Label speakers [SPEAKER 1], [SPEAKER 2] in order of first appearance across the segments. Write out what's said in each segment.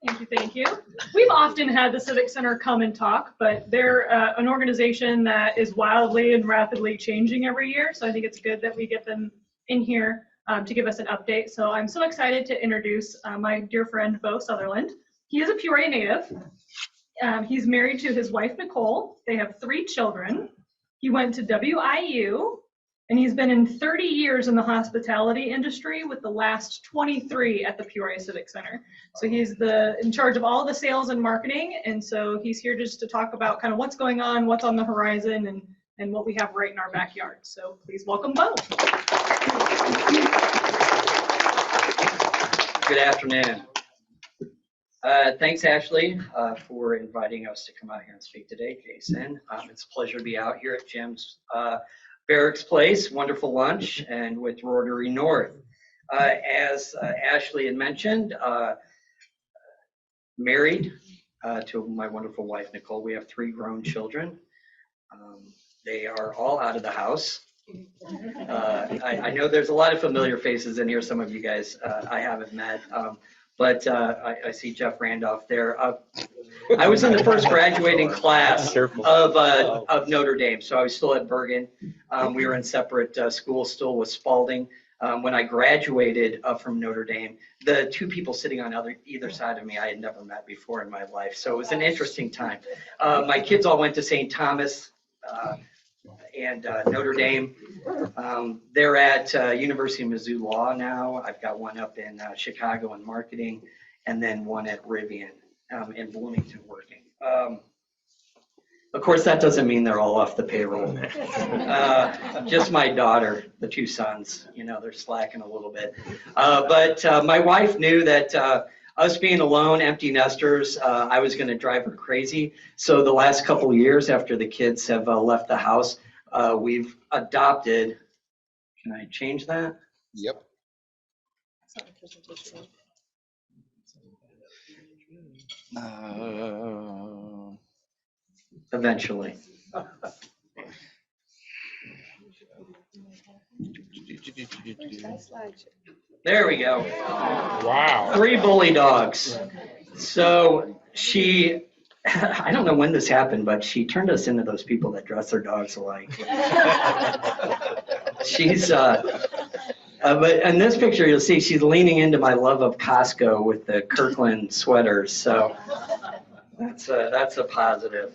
[SPEAKER 1] Thank you, thank you. We've often had the Civic Center come and talk, but they're an organization that is wildly and rapidly changing every year. So I think it's good that we get them in here to give us an update. So I'm so excited to introduce my dear friend, Beau Sutherland. He is a Peoria native. He's married to his wife, Nicole. They have 3 children. He went to WIU, and he's been in 30 years in the hospitality industry, with the last 23 at the Peoria Civic Center. So he's in charge of all the sales and marketing, and so he's here just to talk about kind of what's going on, what's on the horizon, and what we have right in our backyard. So please welcome Beau.
[SPEAKER 2] Good afternoon. Thanks, Ashley, for inviting us to come out here and speak today, Jason. It's a pleasure to be out here at Jim's Barracks Place, wonderful lunch, and with Rotary North. As Ashley had mentioned, married to my wonderful wife, Nicole. We have 3 grown children. They are all out of the house. I know there's a lot of familiar faces in here. Some of you guys I haven't met. But I see Jeff Randolph there. I was in the first graduating class of Notre Dame, so I was still at Bergen. We were in separate schools, still with Spalding. When I graduated from Notre Dame, the 2 people sitting on either side of me I had never met before in my life, so it was an interesting time. My kids all went to St. Thomas and Notre Dame. They're at University of Mizzou Law now. I've got one up in Chicago in marketing, and then one at Rivian in Bloomington working. Of course, that doesn't mean they're all off the payroll. Just my daughter, the 2 sons, they're slacking a little bit. But my wife knew that us being alone, empty nesters, I was going to drive her crazy. So the last couple of years after the kids have left the house, we've adopted. Can I change that?
[SPEAKER 3] Yep.
[SPEAKER 2] Eventually. There we go.
[SPEAKER 3] Wow.
[SPEAKER 2] 3 bully dogs. So I don't know when this happened, but she turned us into those people that dress their dogs alike. She's, but in this picture, you'll see she's leaning into my love of Costco with the Kirkland sweaters. So that's a positive.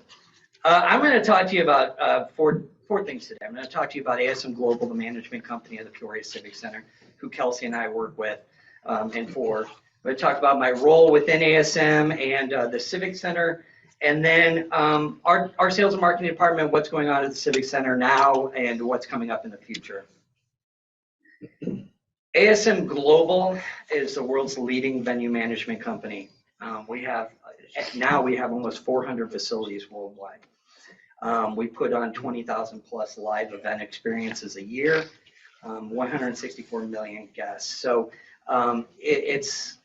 [SPEAKER 2] I'm going to talk to you about 4 things today. I'm going to talk to you about ASM Global, the management company of the Peoria Civic Center, who Kelsy and I work with and for. I'm going to talk about my role within ASM and the Civic Center. And then our sales and marketing department, what's going on at the Civic Center now and what's coming up in the future. ASM Global is the world's leading venue management company. We have almost 400 facilities worldwide. We put on 20,000 plus live event experiences a year, 164 million guests. So it's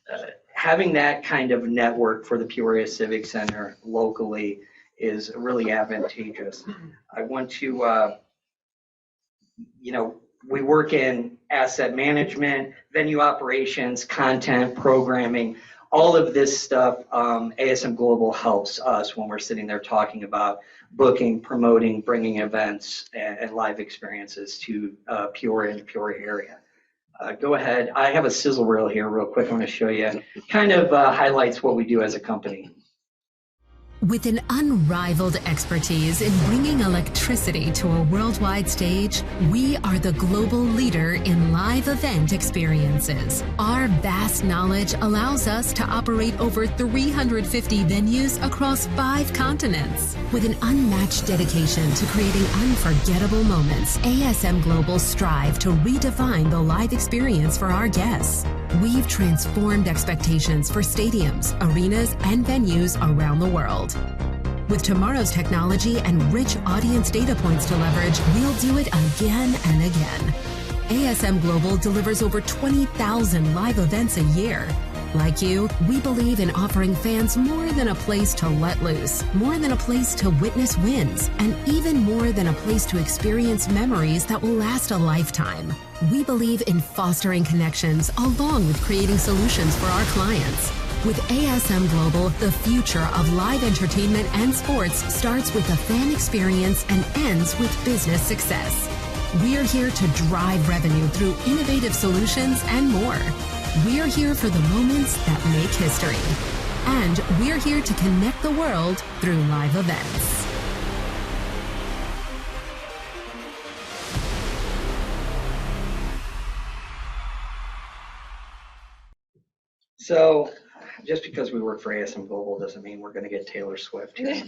[SPEAKER 2] having that kind of network for the Peoria Civic Center locally is really advantageous. I want to, we work in asset management, venue operations, content, programming, all of this stuff. ASM Global helps us when we're sitting there talking about booking, promoting, bringing events and live experiences to Peoria and the Peoria area. Go ahead. I have a sizzle reel here real quick. I want to show you. Kind of highlights what we do as a company.
[SPEAKER 4] With an unrivaled expertise in bringing electricity to a worldwide stage, we are the global leader in live event experiences. Our vast knowledge allows us to operate over 350 venues across 5 continents. With an unmatched dedication to creating unforgettable moments, ASM Global strive to redefine the live experience for our guests. We've transformed expectations for stadiums, arenas, and venues around the world. With tomorrow's technology and rich audience data points to leverage, we'll do it again and again. ASM Global delivers over 20,000 live events a year. Like you, we believe in offering fans more than a place to let loose, more than a place to witness wins, and even more than a place to experience memories that will last a lifetime. We believe in fostering connections along with creating solutions for our clients. With ASM Global, the future of live entertainment and sports starts with the fan experience and ends with business success. We're here to drive revenue through innovative solutions and more. We're here for the moments that make history. And we're here to connect the world through live events.
[SPEAKER 2] So just because we work for ASM Global doesn't mean we're going to get Taylor Swift here.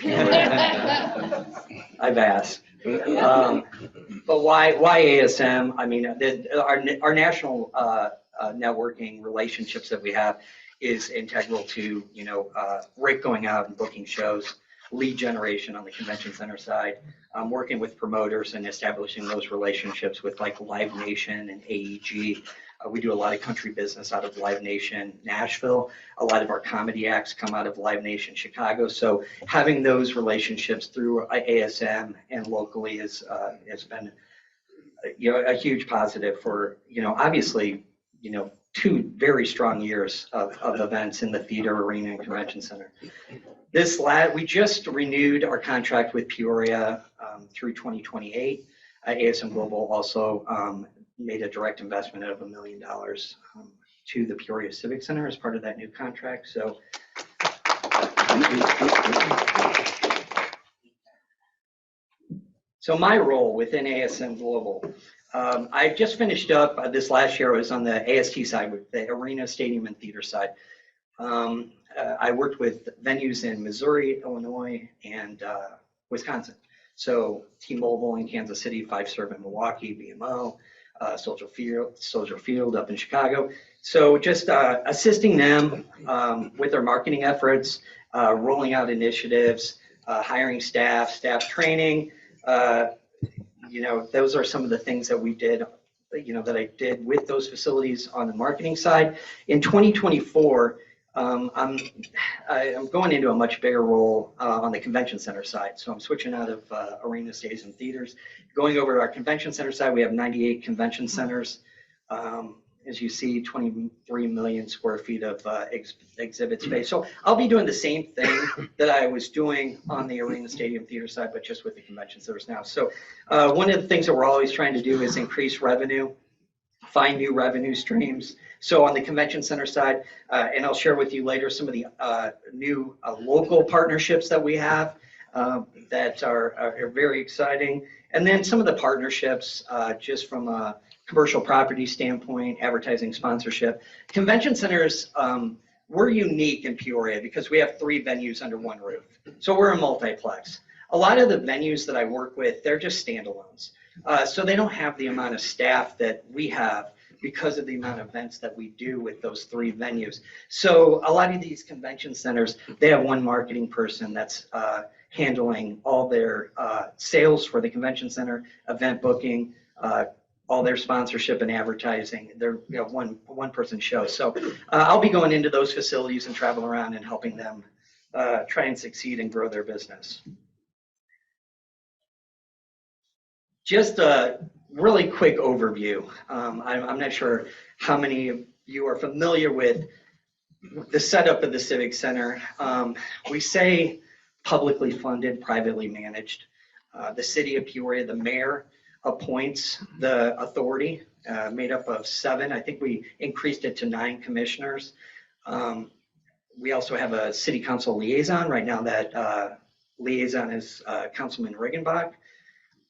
[SPEAKER 2] I've asked. But why ASM? I mean, our national networking relationships that we have is integral to, Rick going out and booking shows, lead generation on the convention center side, working with promoters and establishing those relationships with like Live Nation and AEG. We do a lot of country business out of Live Nation Nashville. A lot of our comedy acts come out of Live Nation Chicago. So having those relationships through ASM and locally has been a huge positive for, obviously, 2 very strong years of events in the theater, arena, and convention center. We just renewed our contract with Peoria through 2028. ASM Global also made a direct investment of $1 million to the Peoria Civic Center as part of that new contract. So my role within ASM Global, I just finished up this last year. I was on the AST side with the arena, stadium, and theater side. I worked with venues in Missouri, Illinois, and Wisconsin. So T-Mobile in Kansas City, Fiserv in Milwaukee, BMO, Soldier Field up in Chicago. So just assisting them with their marketing efforts, rolling out initiatives, hiring staff training. Those are some of the things that we did, that I did with those facilities on the marketing side. In 2024, I'm going into a much bigger role on the convention center side. So I'm switching out of arena, stadiums, and theaters. Going over to our convention center side, we have 98 convention centers. As you see, 23 million square feet of exhibit space. So I'll be doing the same thing that I was doing on the arena, stadium, theater side, but just with the convention centers now. So one of the things that we're always trying to do is increase revenue, find new revenue streams. So on the convention center side, and I'll share with you later some of the new local partnerships that we have that are very exciting. And then some of the partnerships just from a commercial property standpoint, advertising, sponsorship. Convention centers, we're unique in Peoria because we have 3 venues under one roof. So we're a multiplex. A lot of the venues that I work with, they're just standalones. So they don't have the amount of staff that we have because of the amount of events that we do with those 3 venues. So a lot of these convention centers, they have one marketing person that's handling all their sales for the convention center, event booking, all their sponsorship and advertising. They're one person show. So I'll be going into those facilities and travel around and helping them try and succeed and grow their business. Just a really quick overview. I'm not sure how many of you are familiar with the setup of the Civic Center. We say publicly funded, privately managed. The city of Peoria, the mayor, appoints the authority, made up of 7. I think we increased it to 9 commissioners. We also have a city council liaison. Right now that liaison is Councilman Riggenbach,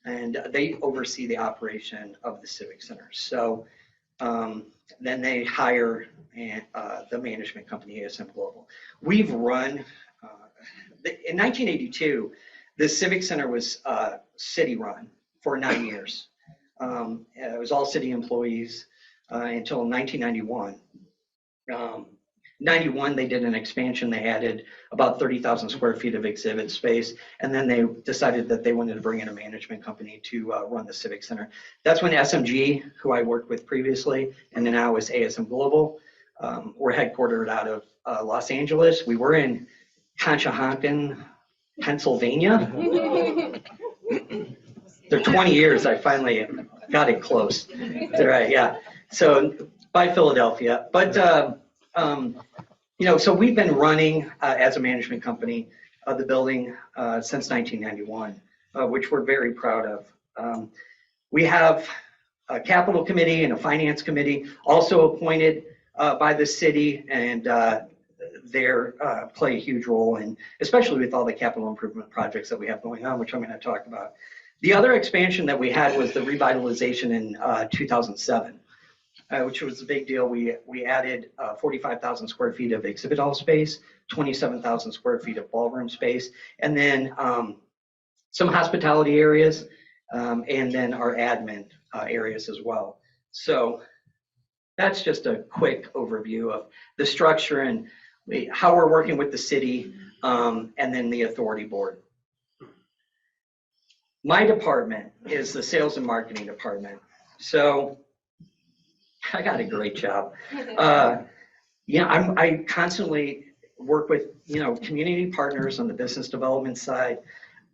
[SPEAKER 2] and they oversee the operation of the Civic Center. So then they hire the management company, ASM Global. We've run, in 1982, the Civic Center was city run for 9 years. It was all city employees until 1991. 91, they did an expansion. They added about 30,000 square feet of exhibit space, and then they decided that they wanted to bring in a management company to run the Civic Center. That's when SMG, who I worked with previously, and then now is ASM Global, we're headquartered out of Los Angeles. We were in Conshohocken, Pennsylvania. They're 20 years, I finally got it close. Right, yeah. So by Philadelphia. But So we've been running as a management company the building since 1991, which we're very proud of. We have a capital committee and a finance committee also appointed by the city, and they play a huge role in, especially with all the capital improvement projects that we have going on, which I'm going to talk about. The other expansion that we had was the revitalization in 2007. Which was a big deal. We added 45,000 square feet of exhibit hall space, 27,000 square feet of ballroom space, and then some hospitality areas, and then our admin areas as well. So that's just a quick overview of the structure and how we're working with the city, and then the authority board. My department is the sales and marketing department. So I got a great job. I constantly work with, community partners on the business development side.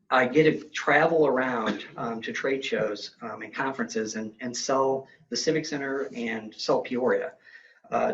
[SPEAKER 2] I get to travel around to trade shows and conferences and sell the Civic Center and sell Peoria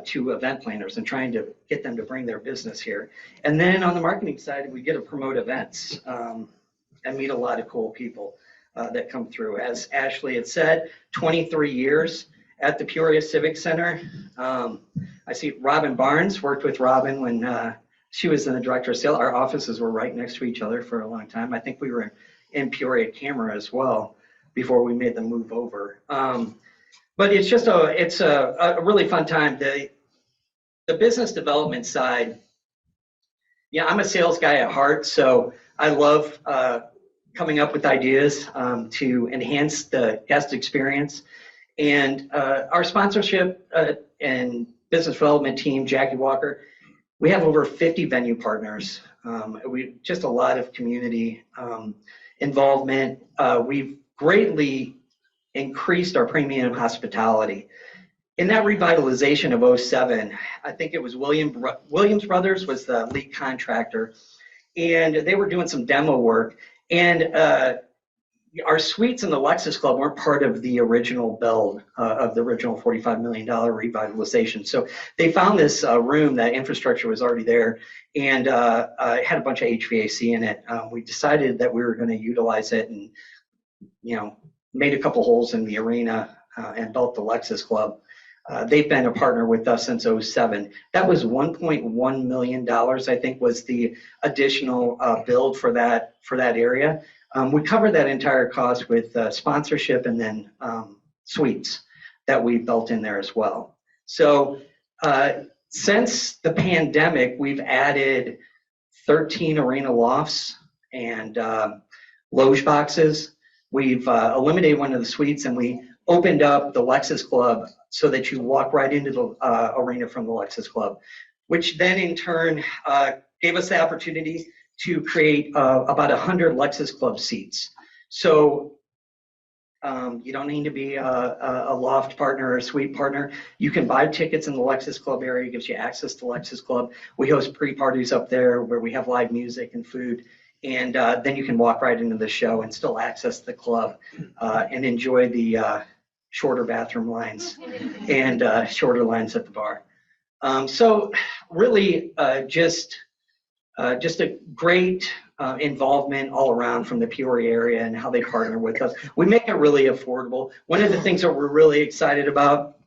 [SPEAKER 2] to event planners and trying to get them to bring their business here. And then on the marketing side, we get to promote events and meet a lot of cool people that come through. As Ashley had said, 23 years at the Peoria Civic Center. I see Robin Barnes, worked with Robin when she was in the director of sales. Our offices were right next to each other for a long time. I think we were in Peoria Camera as well before we made the move over. But it's just a really fun time. The business development side, I'm a sales guy at heart, so I love coming up with ideas to enhance the guest experience. And our sponsorship and business development team, Jackie Walker, we have over 50 venue partners. We just a lot of community involvement. We've greatly increased our premium hospitality. In that revitalization of 07, I think it was Williams Brothers was the lead contractor, and they were doing some demo work. And our suites in the Lexus Club weren't part of the original build of the original $45 million revitalization. So they found this room, that infrastructure was already there, and had a bunch of HVAC in it. We decided that we were going to utilize it and, made a couple holes in the arena and built the Lexus Club. They've been a partner with us since 07. That was $1.1 million, I think, was the additional build for that area. We covered that entire cost with sponsorship and then suites that we built in there as well. So since the pandemic, we've added 13 arena lofts and loge boxes. We've eliminated one of the suites, and we opened up the Lexus Club so that you walk right into the arena from the Lexus Club, which then in turn gave us the opportunity to create about 100 Lexus Club seats. So you don't need to be a loft partner or a suite partner. You can buy tickets in the Lexus Club area. It gives you access to Lexus Club. We host pre-parties up there where we have live music and food. And then you can walk right into the show and still access the club and enjoy the shorter bathroom lines and shorter lines at the bar. So really just a great involvement all around from the Peoria area and how they partner with us. We make it really affordable. One of the things that we're really excited about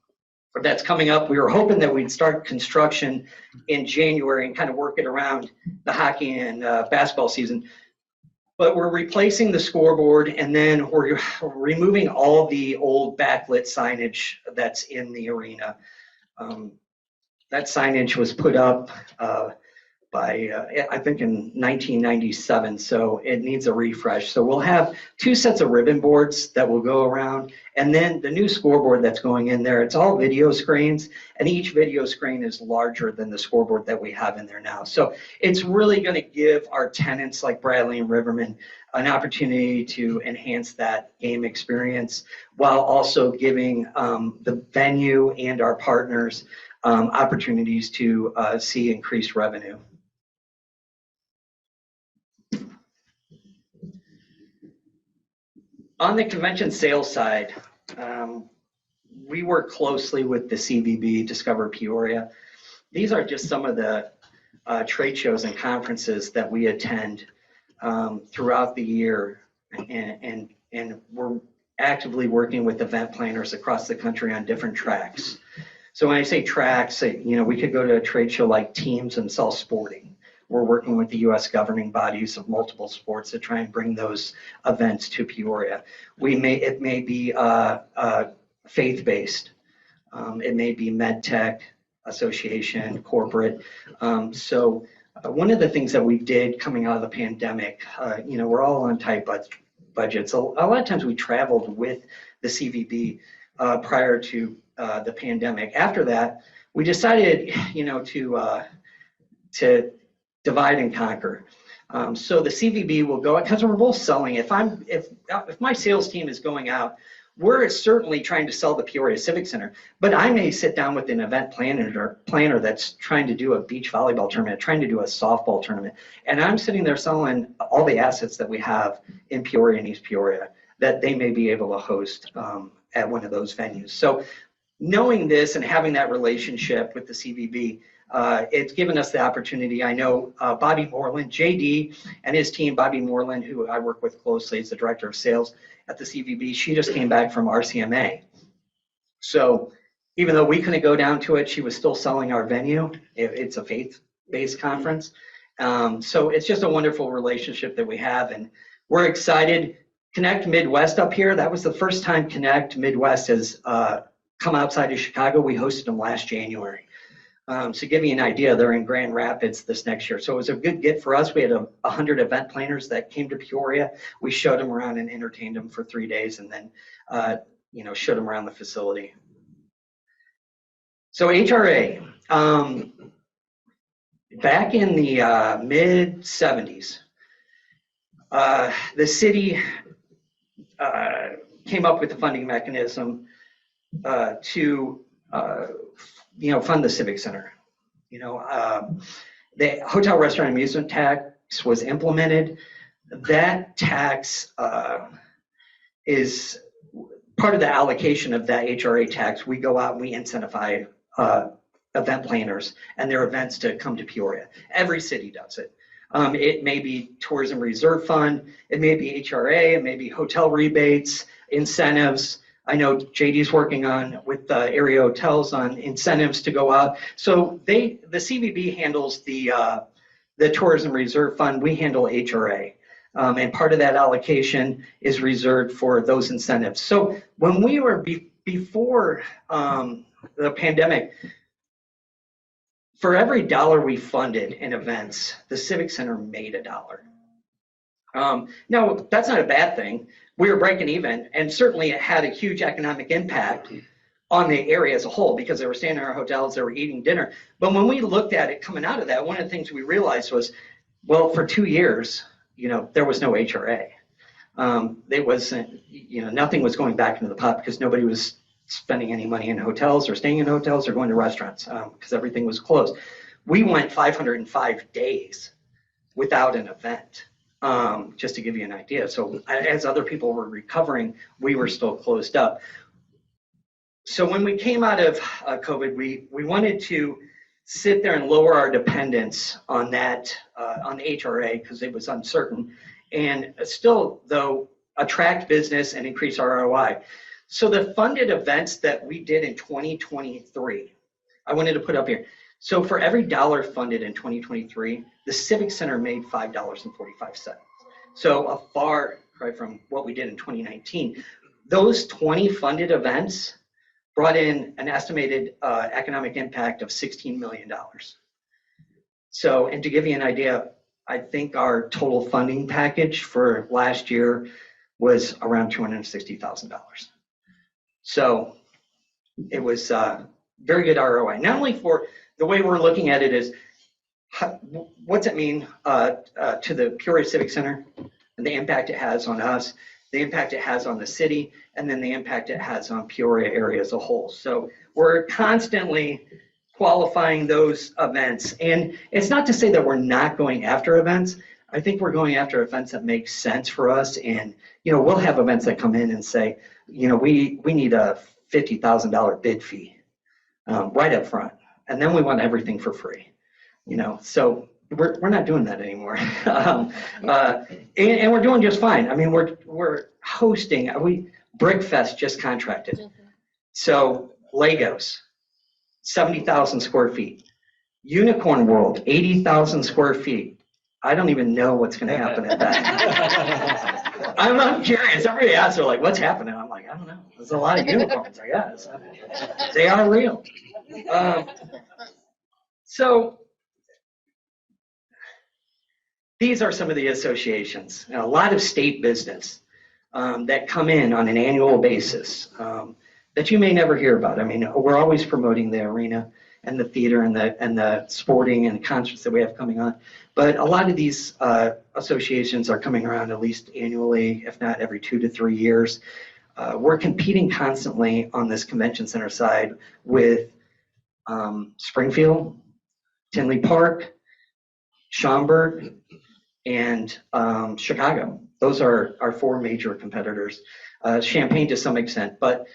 [SPEAKER 2] that's coming up, we were hoping that we'd start construction in January and kind of work it around the hockey and basketball season. But we're replacing the scoreboard, and then we're removing all the old backlit signage that's in the arena. That signage was put up by, I think, in 1997, so it needs a refresh. So we'll have 2 sets of ribbon boards that will go around, and then the new scoreboard that's going in there, it's all video screens, and each video screen is larger than the scoreboard that we have in there now. So it's really going to give our tenants like Bradley and Riverman an opportunity to enhance that game experience while also giving the venue and our partners opportunities to see increased revenue. On the convention sales side, we work closely with the CVB, Discover Peoria. These are just some of the trade shows and conferences that we attend throughout the year, and we're actively working with event planners across the country on different tracks. So when I say tracks, we could go to a trade show like Teams and Sell Sporting. We're working with the U.S. governing bodies of multiple sports to try and bring those events to Peoria. It may be faith-based. It may be MedTech Association, corporate. So one of the things that we did coming out of the pandemic, we're all on tight budgets. A lot of times we traveled with the CVB prior to the pandemic. After that, we decided, to divide and conquer. So the CVB will go, because we're both selling. If my sales team is going out, we're certainly trying to sell the Peoria Civic Center, but I may sit down with an event planner that's trying to do a beach volleyball tournament, trying to do a softball tournament, and I'm sitting there selling all the assets that we have in Peoria and East Peoria that they may be able to host at one of those venues. So knowing this and having that relationship with the CVB, it's given us the opportunity. I know Bobby Moreland, JD, and his team, Bobby Moreland, who I work with closely, is the director of sales at the CVB. She just came back from RCMA. So even though we couldn't go down to it, she was still selling our venue. It's a faith-based conference. So it's just a wonderful relationship that we have, and we're excited. Connect Midwest up here, that was the first time Connect Midwest has come outside of Chicago. We hosted them last January. To give you an idea, they're in Grand Rapids this next year. So it was a good get for us. We had 100 event planners that came to Peoria. We showed them around and entertained them for 3 days, and then, showed them around the facility. So HRA, back in the mid 70s, the city came up with a funding mechanism to fund the Civic Center. The hotel, restaurant, amusement tax was implemented. That tax is part of the allocation of that HRA tax. We go out and we incentivize event planners and their events to come to Peoria. Every city does it. It may be Tourism Reserve Fund, it may be HRA, it may be hotel rebates, incentives. I know JD's working on with area hotels on incentives to go out. So the CVB handles the Tourism Reserve Fund. We handle HRA, and part of that allocation is reserved for those incentives. So when we were before the pandemic, for every dollar we funded in events, the Civic Center made $1. Now that's not a bad thing. We were breaking even, and certainly it had a huge economic impact on the area as a whole because they were staying in our hotels, they were eating dinner. But when we looked at it coming out of that, one of the things we realized was, well, for 2 years, there was no HRA. It wasn't, nothing was going back into the pot because nobody was spending any money in hotels or staying in hotels or going to restaurants because everything was closed. We went 505 days without an event. Just to give you an idea. So as other people were recovering, we were still closed up. So when we came out of COVID, we wanted to sit there and lower our dependence on that, on the HRA, because it was uncertain, and still, though, attract business and increase our ROI. So the funded events that we did in 2023, I wanted to put up here. So for every dollar funded in 2023, the Civic Center made $5.45. So a far cry from what we did in 2019. Those 20 funded events brought in an estimated economic impact of $16 million. So, and to give you an idea, I think our total funding package for last year was around $260,000. So it was very good ROI. Not only for the way we're looking at it is, what's it mean to the Peoria Civic Center and the impact it has on us, the impact it has on the city, and then the impact it has on Peoria area as a whole. So we're constantly qualifying those events. And it's not to say that we're not going after events. I think we're going after events that make sense for us. And, we'll have events that come in and say, we need a $50,000 bid fee right up front. And then we want everything for free. So we're not doing that anymore. And we're doing just fine. I mean, we're hosting, Brickfest just contracted. So Legos, 70,000 square feet. Unicorn World, 80,000 square feet. I don't even know what's going to happen at that. I'm curious. Everybody asks, they're like, what's happening? I'm like, I don't know. There's a lot of unicorns, I guess. They are real. So these are some of the associations. A lot of state business that come in on an annual basis that you may never hear about. I mean, we're always promoting the arena and the theater and the sporting and concerts that we have coming on. But a lot of these associations are coming around at least annually, if not every 2 to 3 years. We're competing constantly on this convention center side with Springfield, Tinley Park, Schaumburg, and Chicago. Those are our 4 major competitors. Champaign to some extent, but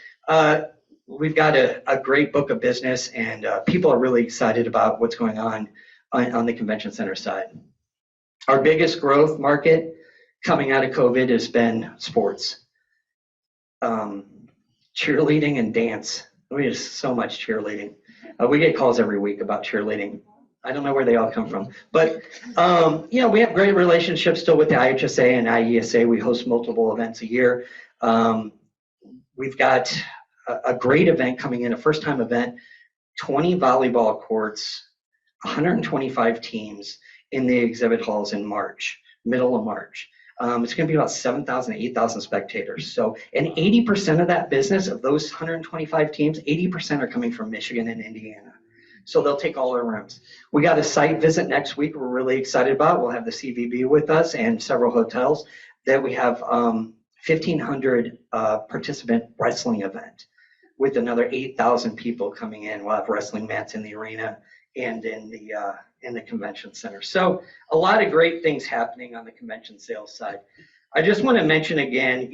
[SPEAKER 2] we've got a great book of business, and people are really excited about what's going on the convention center side. Our biggest growth market coming out of COVID has been sports. Cheerleading and dance. We have so much cheerleading. We get calls every week about cheerleading. I don't know where they all come from, but we have great relationships still with the IHSA and IESA. We host multiple events a year. We've got a great event coming in, a first-time event, 20 volleyball courts, 125 teams in the exhibit halls in March, middle of March. It's going to be about 7,000 to 8,000 spectators. So, and 80% of that business, of those 125 teams, 80% are coming from Michigan and Indiana. So they'll take all our rooms. We got a site visit next week we're really excited about. We'll have the CVB with us and several hotels. That we have 1,500 participant wrestling event with another 8,000 people coming in. We'll have wrestling mats in the arena and in the convention center. So a lot of great things happening on the convention sales side. I just want to mention again,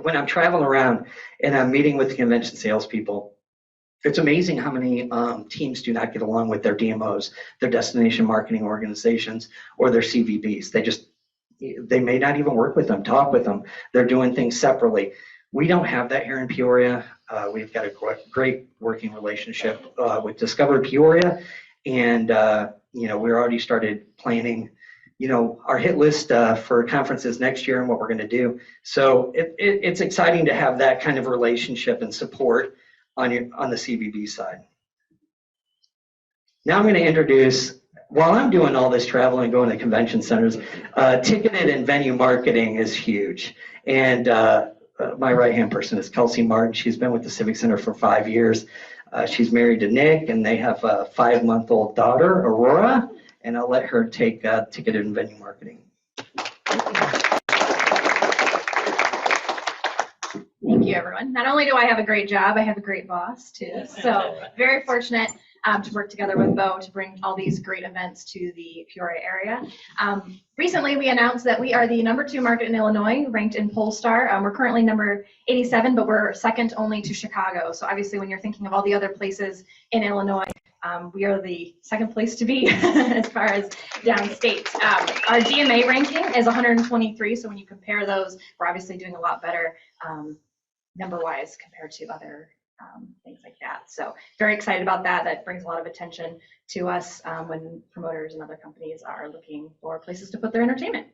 [SPEAKER 2] when I'm traveling around and I'm meeting with the convention salespeople, it's amazing how many teams do not get along with their DMOs, their destination marketing organizations, or their CVBs. They may not even work with them, talk with them. They're doing things separately. We don't have that here in Peoria. We've got a great working relationship with Discover Peoria, and we already started planning, our hit list for conferences next year and what we're going to do. So it's exciting to have that kind of relationship and support on the CVB side. Now I'm going to introduce, while I'm doing all this travel and going to convention centers, ticketed and venue marketing is huge. And my right-hand person is Kelsy Martin. She's been with the Civic Center for 5 years. She's married to Nick, and they have a 5-month-old daughter, Aurora, and I'll let her take ticketed and venue marketing.
[SPEAKER 3] Thank you, everyone. Not only do I have a great job, I have a great boss, too. So very fortunate to work together with Beau to bring all these great events to the Peoria area. Recently, we announced that we are the #2 market in Illinois, ranked in Pollstar. We're currently number 87, but we're second only to Chicago. So obviously, when you're thinking of all the other places in Illinois, we are the second place to be as far as downstate. Our DMA ranking is 123, so when you compare those, we're obviously doing a lot better number-wise compared to other things like that. So very excited about that. That brings a lot of attention to us when promoters and other companies are looking for places to put their entertainment.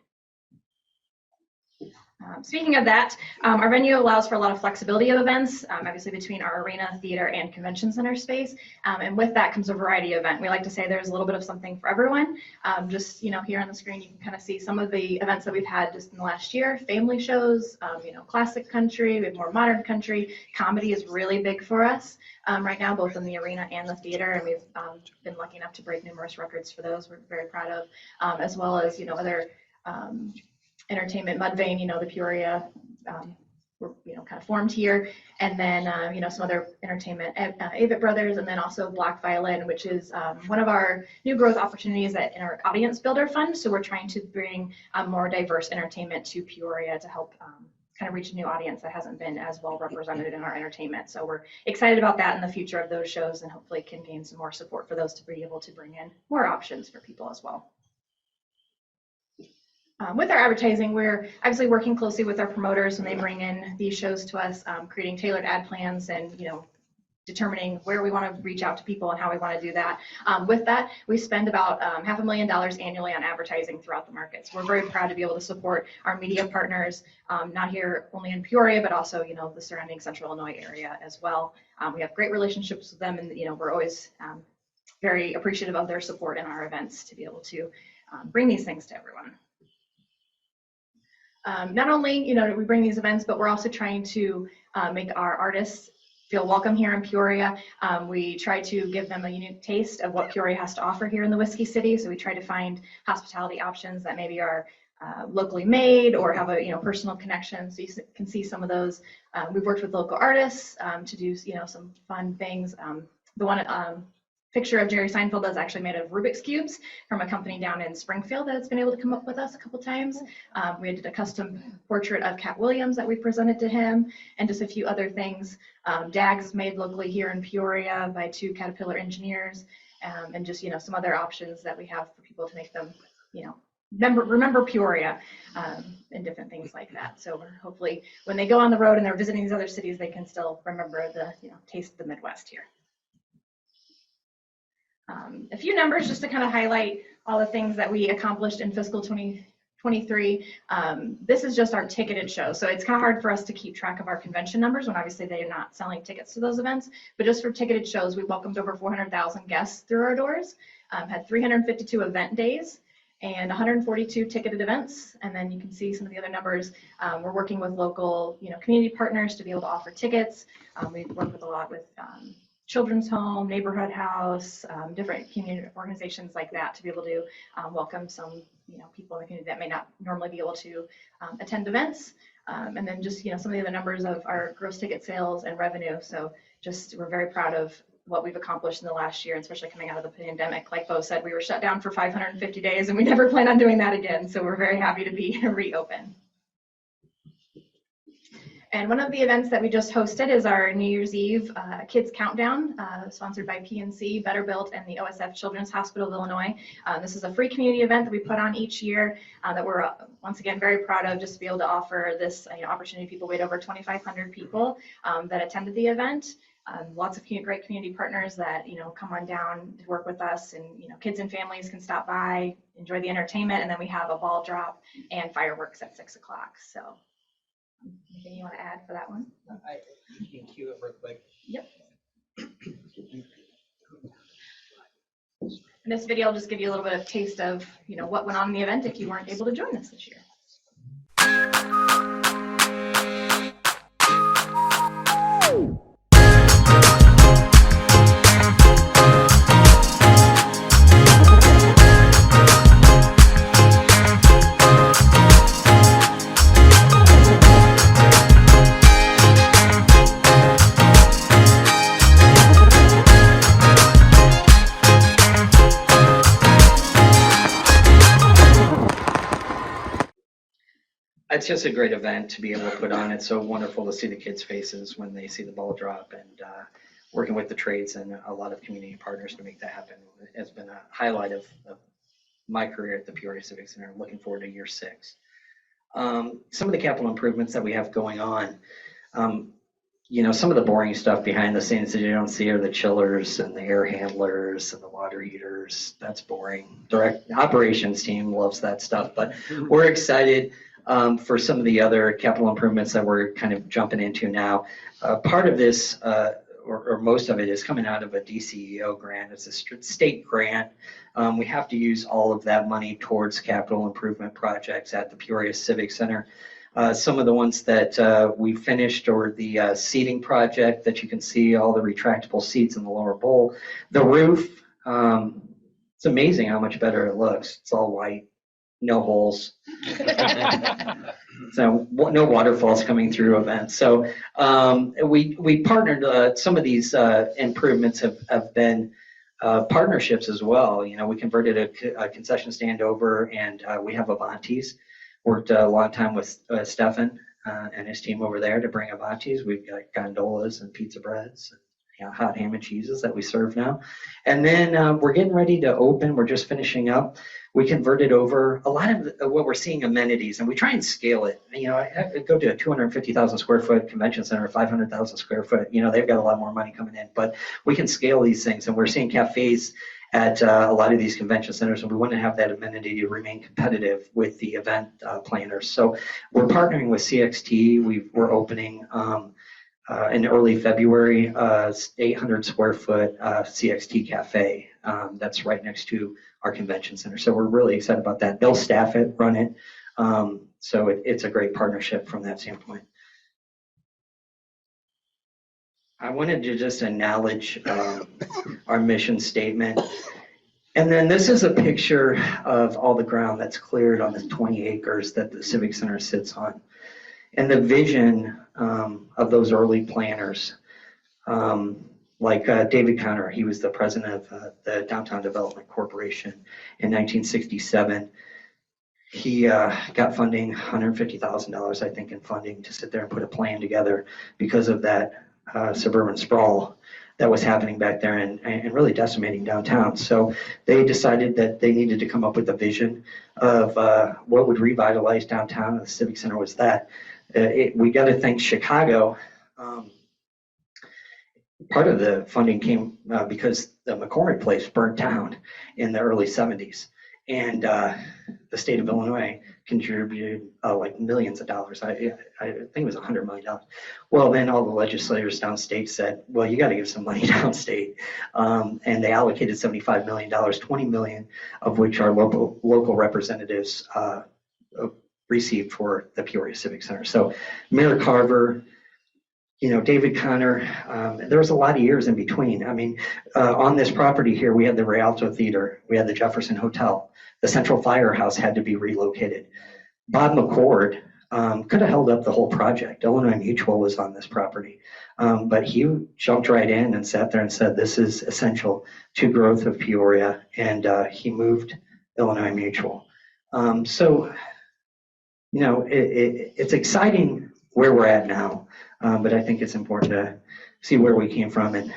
[SPEAKER 3] Speaking of that, our venue allows for a lot of flexibility of events, obviously between our arena, theater, and convention center space. And with that comes a variety of event. We like to say there's a little bit of something for everyone. Just, here on the screen, you can kind of see some of the events that we've had just in the last year. Family shows, classic country, we have more modern country. Comedy is really big for us right now, both in the arena and the theater. And we've been lucky enough to break numerous records for those we're very proud of, as well as, other entertainment, Mudvayne, the Peoria, were, kind of formed here. And then, some other entertainment, Avett Brothers, and then also Black Violin, which is one of our new growth opportunities in our Audience Builder Fund. So we're trying to bring more diverse entertainment to Peoria to help kind of reach a new audience that hasn't been as well represented in our entertainment. So we're excited about that in the future of those shows, and hopefully can gain some more support for those to be able to bring in more options for people as well. With our advertising, we're obviously working closely with our promoters when they bring in these shows to us, creating tailored ad plans and, determining where we want to reach out to people and how we want to do that. With that, we spend about $500,000 annually on advertising throughout the markets. We're very proud to be able to support our media partners, not here only in Peoria, but also, the surrounding Central Illinois area as well. We have great relationships with them, and, we're always very appreciative of their support in our events to be able to bring these things to everyone. Not only, we bring these events, but we're also trying to make our artists feel welcome here in Peoria. We try to give them a unique taste of what Peoria has to offer here in the Whiskey City. So we try to find hospitality options that maybe are locally made or have a personal connection. So you can see some of those. We've worked with local artists to do some fun things. The one picture of Jerry Seinfeld that's actually made of Rubik's Cubes from a company down in Springfield that's been able to come up with us a couple times. We did a custom portrait of Cat Williams that we presented to him, and just a few other things. Dags made locally here in Peoria by 2 Caterpillar engineers, and just some other options that we have for people to make them remember Peoria, and different things like that. So we're hopefully when they go on the road and they're visiting these other cities, they can still remember the taste of the Midwest here. A few numbers just to kind of highlight all the things that we accomplished in fiscal 2023. This is just our ticketed show. So it's kind of hard for us to keep track of our convention numbers when obviously they're not selling tickets to those events. But just for ticketed shows, we welcomed over 400,000 guests through our doors, had 352 event days, and 142 ticketed events. And then you can see some of the other numbers. We're working with local community partners to be able to offer tickets. We work with a lot with Children's Home, Neighborhood House, different community organizations like that to be able to welcome some people in the community that may not normally be able to attend events. And then just some of the other numbers of our gross ticket sales and revenue. So just we're very proud of what we've accomplished in the last year, especially coming out of the pandemic. Like Beau said, we were shut down for 550 days and we never plan on doing that again. So we're very happy to be reopened. And one of the events that we just hosted is our New Year's Eve Kids Countdown, sponsored by PNC, Better Built, and the OSF Children's Hospital of Illinois. This is a free community event that we put on each year that we're once again very proud of, just to be able to offer this opportunity to people. We had over 2,500 people that attended the event. Lots of great community partners that come on down to work with us, and kids and families can stop by, enjoy the entertainment, and then we have a ball drop and fireworks at 6 o'clock. So. Anything you want to add for that one?
[SPEAKER 5] You can cue it real quick.
[SPEAKER 3] Yep. And this video will just give you a little bit of taste of what went on in the event if you weren't able to join us this year.
[SPEAKER 2] It's just a great event to be able to put on. It's so wonderful to see the kids' faces when they see the ball drop, and working with the trades and a lot of community partners to make that happen has been a highlight of my career at the Peoria Civic Center. I'm looking forward to year 6. Some of the capital improvements that we have going on, some of the boring stuff behind the scenes that you don't see are the chillers and the air handlers and the water heaters. That's boring. Direct operations team loves that stuff, but we're excited for some of the other capital improvements that we're kind of jumping into now. Part of this, or most of it, is coming out of a DCEO grant. It's a state grant. We have to use all of that money towards capital improvement projects at the Peoria Civic Center. Some of the ones that we finished, or the seating project that you can see, all the retractable seats in the lower bowl. The roof, it's amazing how much better it looks. It's all white. No holes. So no waterfalls coming through events. So we partnered. Some of these improvements have been partnerships as well. We converted a concession stand over, and we have Avanti's. Worked a long time with Stefan and his team over there to bring avantis. We've got gondolas and pizza breads, and hot ham and cheeses that we serve now. And then we're getting ready to open. We're just finishing up. We converted over a lot of what we're seeing amenities, and we try and scale it. I go to a 250,000 square foot convention center, 500,000 square foot. They've got a lot more money coming in, but we can scale these things, and we're seeing cafes at a lot of these convention centers, and we want to have that amenity to remain competitive with the event planners. So we're partnering with CXT. We're opening in early February, 800 square foot CXT cafe that's right next to our convention center. So we're really excited about that. They'll staff it, run it. So it's a great partnership from that standpoint. I wanted to just acknowledge our mission statement. And then this is a picture of all the ground that's cleared on the 20 acres that the Civic Center sits on. And the vision of those early planners, like David Conner, he was the president of the Downtown Development Corporation in 1967. He got funding, $150,000, I think, in funding to sit there and put a plan together because of that suburban sprawl that was happening back there and really decimating downtown. So they decided that they needed to come up with a vision of what would revitalize downtown, and the Civic Center was that. We got to thank Chicago. Part of the funding came because the McCormick place burnt down in the early 70s. And the state of Illinois contributed like millions of dollars. I think it was $100 million. Well, then all the legislators downstate said, well, you got to give some money downstate. And they allocated $75 million, $20 million of which our local representatives received for the Peoria Civic Center. So Mayor Carver, David Conner, there was a lot of years in between. I mean, on this property here, we had the Rialto Theater, we had the Jefferson Hotel, the Central Firehouse had to be relocated. Bob McCord could have held up the whole project. Illinois Mutual was on this property, but he jumped right in and sat there and said, this is essential to growth of Peoria, and he moved Illinois Mutual. So, it's exciting where we're at now. But I think it's important to see where we came from and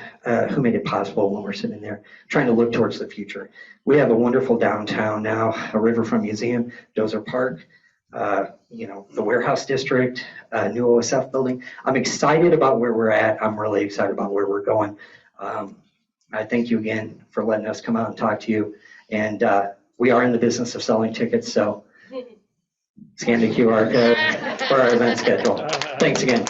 [SPEAKER 2] who made it possible when we're sitting there trying to look towards the future. We have a wonderful downtown now, a riverfront museum, Dozer Park, the warehouse district, new OSF building. I'm excited about where we're at. I'm really excited about where we're going. I thank you again for letting us come out and talk to you. And we are in the business of selling tickets, so scan the QR code for our event schedule. Thanks again.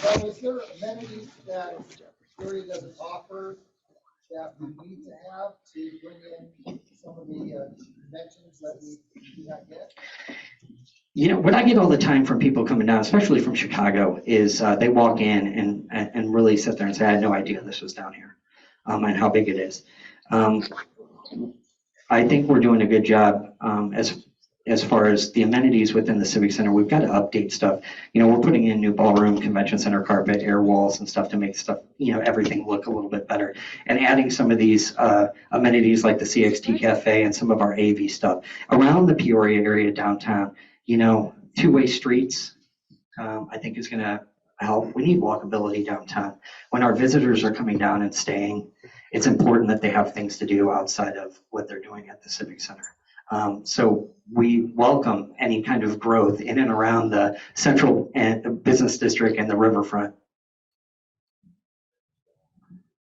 [SPEAKER 5] So is there amenities that Peoria doesn't offer that we need to have to bring in some of the conventions that we do not get?
[SPEAKER 2] What I get all the time from people coming down, especially from Chicago, is they walk in and really sit there and say, I had no idea this was down here and how big it is. I think we're doing a good job as far as the amenities within the Civic Center. We've got to update stuff. We're putting in new ballroom, convention center carpet, air walls and stuff to make stuff, everything look a little bit better. And adding some of these amenities like the CXT Cafe and some of our AV stuff around the Peoria area downtown. Two-way streets, I think is going to help. We need walkability downtown. When our visitors are coming down and staying, it's important that they have things to do outside of what they're doing at the Civic Center. So we welcome any kind of growth in and around the central business district and the riverfront.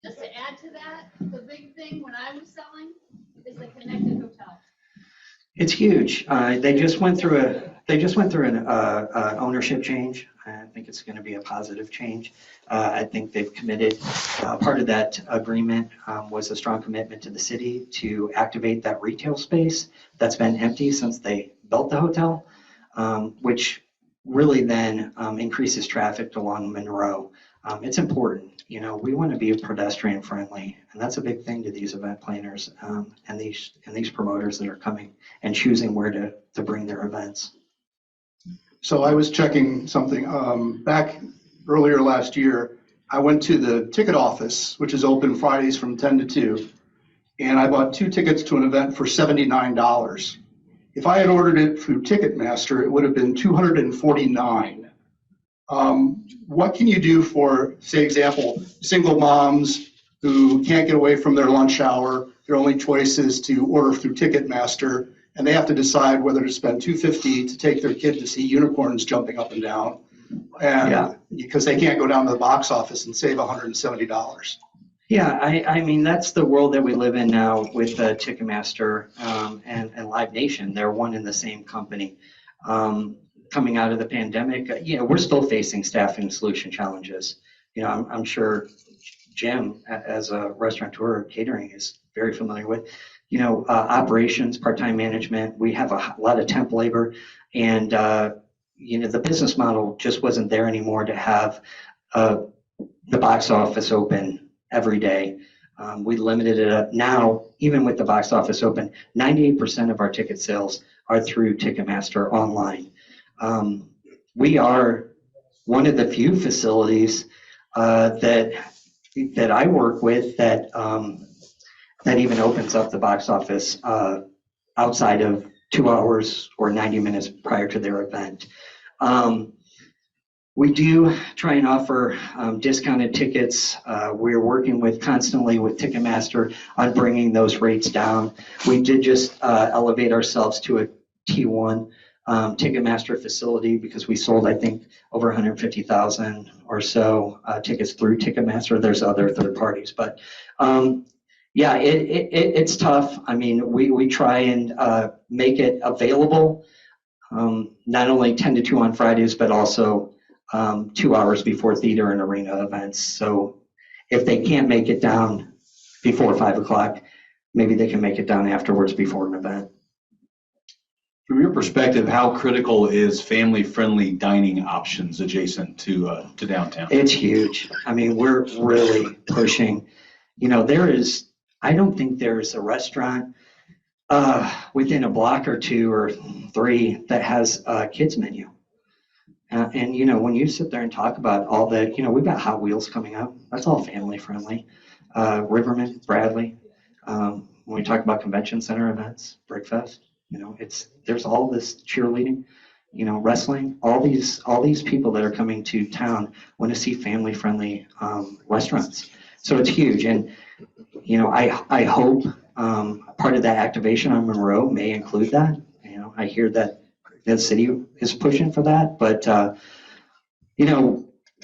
[SPEAKER 6] Just to add to that, the big thing when I was selling is the connected hotel.
[SPEAKER 2] It's huge. They just went through an ownership change. I think it's going to be a positive change. I think they've committed. Part of that agreement was a strong commitment to the city to activate that retail space that's been empty since they built the hotel, which really then increases traffic along Monroe. It's important, we want to be pedestrian friendly, and that's a big thing to these event planners and these promoters that are coming and choosing where to bring their events.
[SPEAKER 7] So I was checking something back earlier last year. I went to the ticket office, which is open Fridays from 10 to 2, and I bought 2 tickets to an event for $79. If I had ordered it through Ticketmaster, it would have been $249. What can you do for, say, example, single moms who can't get away from their lunch hour? Their only choice is to order through Ticketmaster, and they have to decide whether to spend $250 to take their kid to see unicorns jumping up and down, and because they can't go down to the box office and save $170.
[SPEAKER 2] Yeah, I mean, that's the world that we live in now with Ticketmaster and Live Nation. They're one and the same company. Coming out of the pandemic, we're still facing staffing solution challenges. I'm sure Jim, as a restaurateur, catering is very familiar with, operations, part-time management. We have a lot of temp labor, and, the business model just wasn't there anymore to have the box office open every day. We limited it up. Now, even with the box office open, 98% of our ticket sales are through Ticketmaster online. We are one of the few facilities that I work with that even opens up the box office outside of 2 hours or 90 minutes prior to their event. We do try and offer discounted tickets. We're working constantly with Ticketmaster on bringing those rates down. We did just elevate ourselves to a T1 Ticketmaster facility because we sold, I think, over 150,000 or so tickets through Ticketmaster. There's other third parties, but it's tough. I mean, we try and make it available, not only 10 to 2 on Fridays, but also 2 hours before theater and arena events. So if they can't make it down before 5 o'clock, maybe they can make it down afterwards before an event.
[SPEAKER 8] From your perspective, how critical is family-friendly dining options adjacent to downtown?
[SPEAKER 2] It's huge. I mean, we're really pushing. I don't think there's a restaurant within a block or 2 or 3 that has a kids menu. And when you sit there and talk about all the, we've got Hot Wheels coming up. That's all family-friendly. Riverman, Bradley. When we talk about convention center events, Brickfest. There's all this cheerleading, wrestling, all these people that are coming to town want to see family-friendly restaurants. So it's huge. And, I hope part of that activation on Monroe may include that. I hear that the city is pushing for that, but,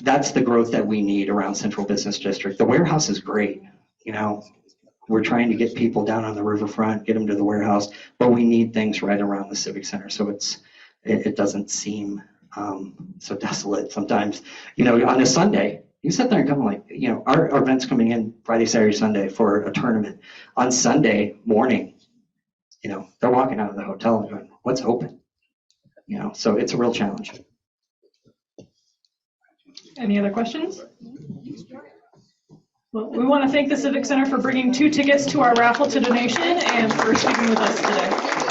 [SPEAKER 2] that's the growth that we need around Central Business District. The warehouse is great. We're trying to get people down on the riverfront, get them to the warehouse, but we need things right around the Civic Center. So it doesn't seem so desolate sometimes. On a Sunday, you sit there and come like, our event's coming in Friday, Saturday, Sunday for a tournament. On Sunday morning, they're walking out of the hotel and going, what's open? So it's a real challenge.
[SPEAKER 1] Any other questions? Well, we want to thank the Civic Center for bringing 2 tickets to our raffle to donation and for speaking with us today.